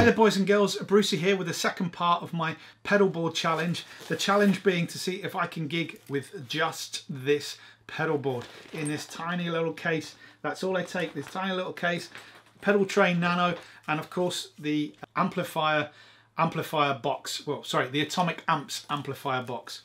there boys and girls, Brucie here with the second part of my pedalboard challenge. The challenge being to see if I can gig with just this pedalboard in this tiny little case. That's all I take, this tiny little case, pedal train nano, and of course the amplifier box, well sorry, the Atomic Amps amplifier box.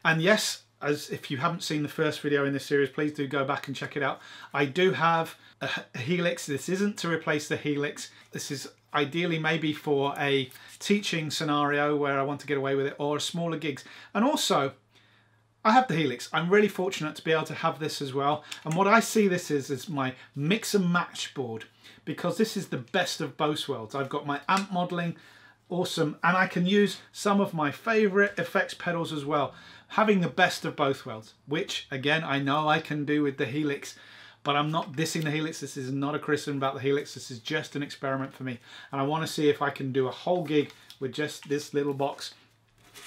And yes, as if you haven't seen the first video in this series, please do go back and check it out. I do have a Helix. This isn't to replace the Helix. This is ideally maybe for a teaching scenario where I want to get away with it, or smaller gigs. And also, I have the Helix. I'm really fortunate to be able to have this as well. And what I see this is my mix and match board, because this is the best of both worlds. I've got my amp modeling, awesome, and I can use some of my favorite effects pedals as well, having the best of both worlds, which again I know I can do with the Helix. But I'm not dissing the Helix. This is not a criticism about the Helix. This is just an experiment for me. And I want to see if I can do a whole gig with just this little box,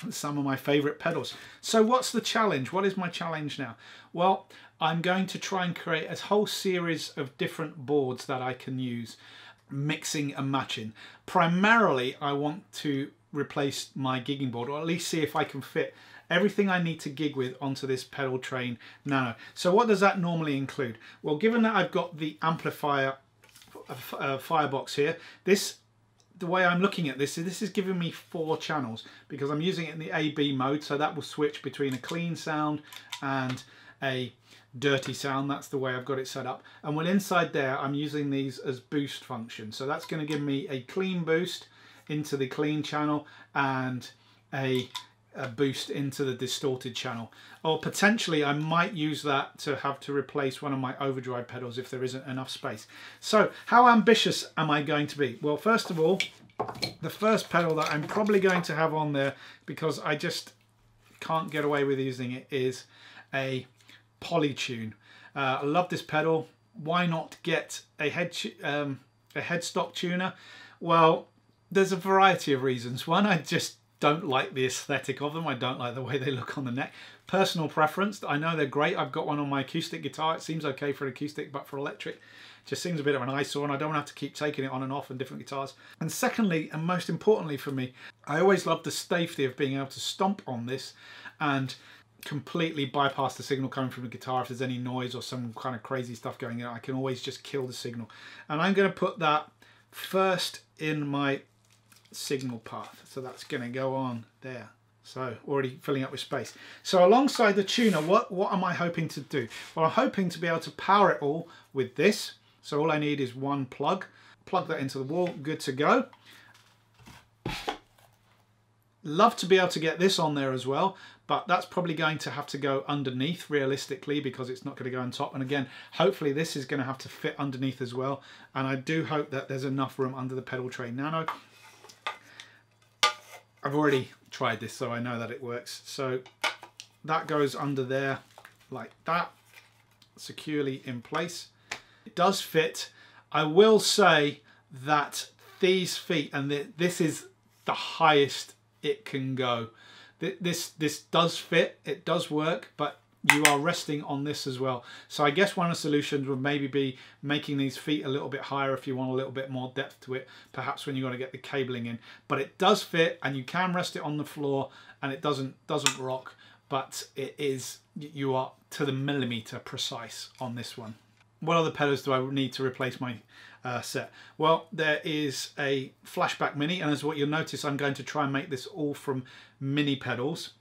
some of my favorite pedals. So what's the challenge? What is my challenge now? Well, I'm going to try and create a whole series of different boards that I can use, mixing and matching. Primarily, I want to replace my gigging board, or at least see if I can fit everything I need to gig with onto this pedal train nano. So what does that normally include? Well, given that I've got the amplifier firebox here, the way I'm looking at this is giving me 4 channels, because I'm using it in the AB mode, so that will switch between a clean sound and a dirty sound. That's the way I've got it set up. And when inside there, I'm using these as boost functions. So that's going to give me a clean boost into the clean channel and a boost into the distorted channel. Or potentially I might use that to have to replace one of my overdrive pedals if there isn't enough space. So how ambitious am I going to be? Well, first of all, the first pedal that I'm probably going to have on there, because I just can't get away with using it, is a Polytune. I love this pedal. Why not get a headstock tuner? Well, there's a variety of reasons. One, I just don't like the aesthetic of them. I don't like the way they look on the neck. Personal preference. I know they're great. I've got one on my acoustic guitar. It seems okay for an acoustic, but for electric, it just seems a bit of an eyesore, and I don't want to have to keep taking it on and off on different guitars. And secondly, and most importantly for me, I always love the safety of being able to stomp on this and completely bypass the signal coming from the guitar. If there's any noise or some kind of crazy stuff going on, I can always just kill the signal. And I'm going to put that first in my signal path, so that's going to go on there, so already filling up with space. So alongside the tuner, what am I hoping to do? Well, I'm hoping to be able to power it all with this. So all I need is one plug that into the wall, good to go. Love to be able to get this on there as well, but that's probably going to have to go underneath realistically, because it's not going to go on top. And again, hopefully this is going to have to fit underneath as well, and I do hope that there's enough room under the pedal train nano. I've already tried this, so I know that it works. So that goes under there like that, securely in place. It does fit. I will say that these feet, and this is the highest it can go. This does fit, it does work, but you are resting on this as well. So I guess one of the solutions would maybe be making these feet a little bit higher if you want a little bit more depth to it, perhaps when you're going to get the cabling in. But it does fit, and you can rest it on the floor, and it doesn't rock, but it is, you are to the millimeter precise on this one. What other pedals do I need to replace my set? Well, there is a Flashback Mini, and as what you'll notice, I'm going to try and make this all from mini pedals.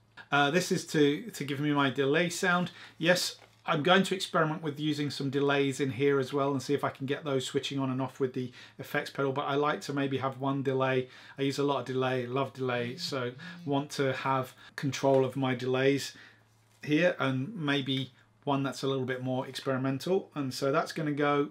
This is to give me my delay sound. Yes, I'm going to experiment with using some delays in here as well and see if I can get those switching on and off with the effects pedal, but I like to maybe have one delay. I use a lot of delay, love delay, so want to have control of my delays here, and maybe one that's a little bit more experimental. And so that's going to go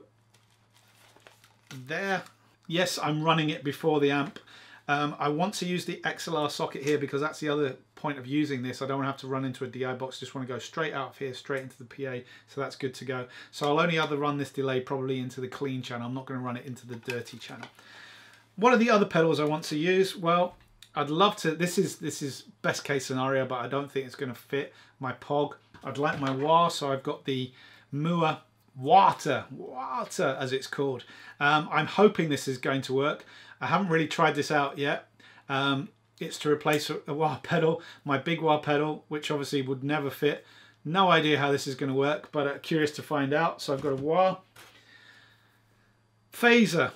there. Yes, I'm running it before the amp. I want to use the XLR socket here, because that's the other point of using this. I don't want to have to run into a DI box, just want to go straight out of here, straight into the PA, so that's good to go. So I'll only ever run this delay probably into the clean channel. I'm not going to run it into the dirty channel. What are the other pedals I want to use? Well, I'd love to, this is best case scenario, but I don't think it's going to fit my POG. I'd like my wah, so I've got the Mua water as it's called. I'm hoping this is going to work. I haven't really tried this out yet. It's to replace a wah pedal, my big wah pedal, which obviously would never fit. No idea how this is going to work, but curious to find out. So I've got a wah. Phaser.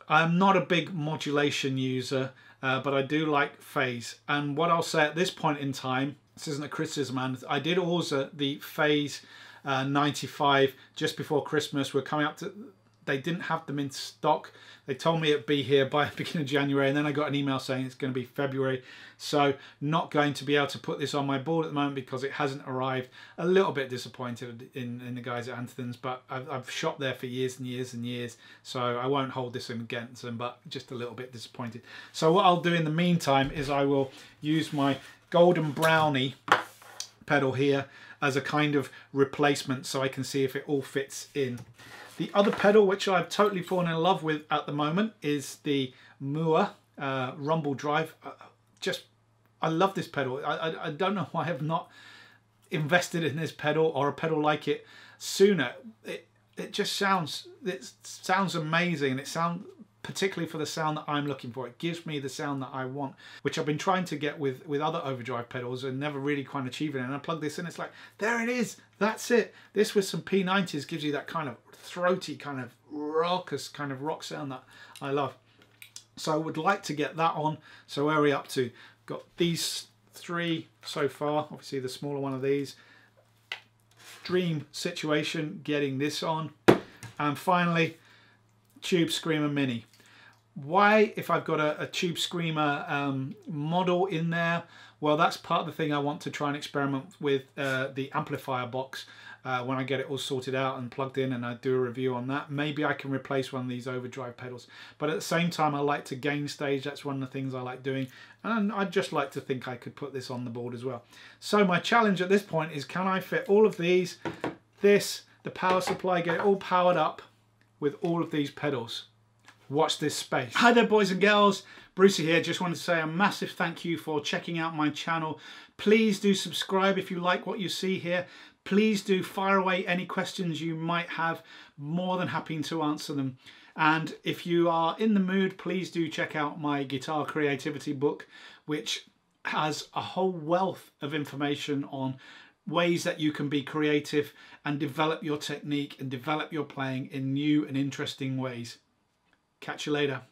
I'm not a big modulation user, but I do like phase. And what I'll say at this point in time, this isn't a criticism, and I did order the Phase 95 just before Christmas. We're coming up to, they didn't have them in stock. They told me it'd be here by the beginning of January, and then I got an email saying it's going to be February. So not going to be able to put this on my board at the moment because it hasn't arrived. A little bit disappointed in the guys at Anthony's, but I've shopped there for years and years and years, so I won't hold this against them, but just a little bit disappointed. So what I'll do in the meantime is I will use my Golden Brownie pedal here as a kind of replacement so I can see if it all fits in. The other pedal which I've totally fallen in love with at the moment is the Mua Rumble Drive. I love this pedal. I don't know why I have not invested in this pedal or a pedal like it sooner. It just sounds amazing, and it sounds, particularly for the sound that I'm looking for, it gives me the sound that I want, which I've been trying to get with other overdrive pedals and never really quite achieving it. And I plug this in, it's like, there it is, that's it. This with some P90s gives you that kind of throaty, kind of raucous kind of rock sound that I love. So I would like to get that on. So where are we up to? Got these three so far, obviously the smaller one of these. Dream situation, getting this on. And finally, Tube Screamer Mini. Why, if I've got a Tube Screamer model in there? Well, that's part of the thing I want to try and experiment with the AmpliFirebox when I get it all sorted out and plugged in, and I do a review on that. Maybe I can replace one of these overdrive pedals. But at the same time, I like to gain stage. That's one of the things I like doing. And I'd just like to think I could put this on the board as well. So my challenge at this point is, can I fit all of these, the power supply, get it all powered up with all of these pedals? Watch this space. Hi there, boys and girls. Brucie here. Just wanted to say a massive thank you for checking out my channel. Please do subscribe if you like what you see here. Please do fire away any questions you might have. More than happy to answer them. And if you are in the mood, please do check out my guitar creativity book, which has a whole wealth of information on ways that you can be creative and develop your technique and develop your playing in new and interesting ways. Catch you later.